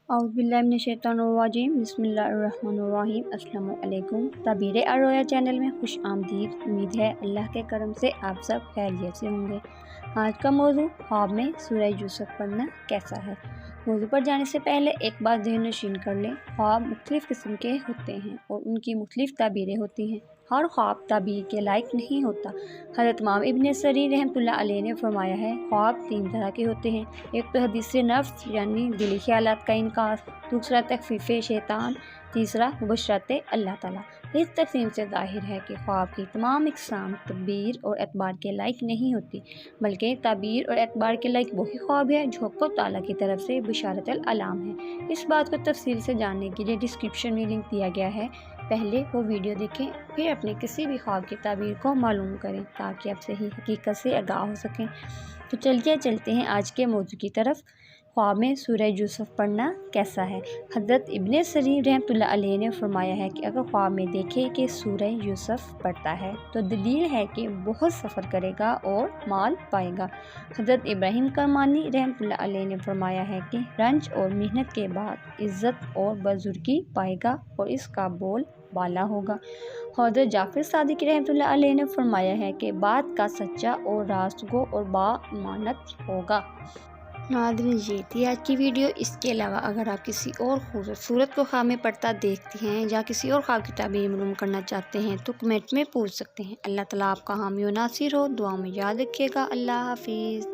अऊज़ुबिल्लाहिमिनश्शैतानिर्रजीम बिस्मिल्लाहिर्रहमानिर्रहीम। अस्सलामु अलैकुम। ताबीर अर्रोया चैनल में खुश आमदीद। उम्मीद है अल्लाह के करम से आप सब खैरियत से होंगे। आज का मौजू ख्वाब में सूरह यूसुफ पढ़ना कैसा है। मौजू पर जाने से पहले एक बात ज़हन नशीन कर लें, ख्वाब मुख्तलिफ़ किस्म के होते हैं और उनकी मुख्तलिफ़ ताबीरें होती हैं। हर ख्वाब ताबीर के लायक नहीं होता। हज़रत इमाम इब्न सरीर रहमतुल्लाह अलैह ने फरमाया है, ख्वाब तीन तरह के होते हैं। एक तो हदीसे नफ्स यानी दिली ख्यालात का इनकार, दूसरा तखफीफ़े शैतान, तीसरा मुबशरत अल्लाह ताला। इस तक़सीम से ज़ाहिर है कि ख्वाब की तमाम इक़साम तदबीर और एतबार के लायक नहीं होती, बल्कि ताबीर और एतबार के लायक वही ख्वाब है जो अल्लाह ताला की तरफ से बिशारतुल अलाम है। इस बात को तफसील से जानने के लिए डिस्क्रिप्शन में लिंक दिया गया है, पहले वो वीडियो देखें, फिर अपने किसी भी ख्वाब की ताबीर को मालूम करें ताकि आप सही हकीकत से आगाह हो सकें। तो चलिए चलते हैं आज के मौजू की तरफ। ख्वाब में सूरह यूसुफ पढ़ना कैसा है। हज़रत इब्न सरीर रहमतुल्लाह अलैह ने फरमाया है कि अगर ख्वाब में देखे कि सूरह यूसुफ पढ़ता है तो दलील है कि बहुत सफ़र करेगा और माल पाएगा। हज़रत इब्राहिम करमानी रहमतुल्लाह अलैह ने फरमाया है कि रंज और मेहनत के बाद इज़्ज़त और बुजुर्गी पाएगा और इसका बोल बाला होगा। हज़रत जाफ़र सादिक रहमतुल्लाह अलैह ने फरमाया है कि बात का सच्चा और रास्तगो और बामानत होगा। नाज़रीन, ये थी आज की वीडियो। इसके अलावा अगर आप किसी और खूबसूरत सूरत को ख्वाब में पढ़ता देखते हैं या किसी और ख्वाब की ताबीर मालूम करना चाहते हैं तो कमेंट में पूछ सकते हैं। अल्लाह ताला आपका हामी व नासिर हो। दुआ में याद रखिएगा। अल्लाह हाफिज़।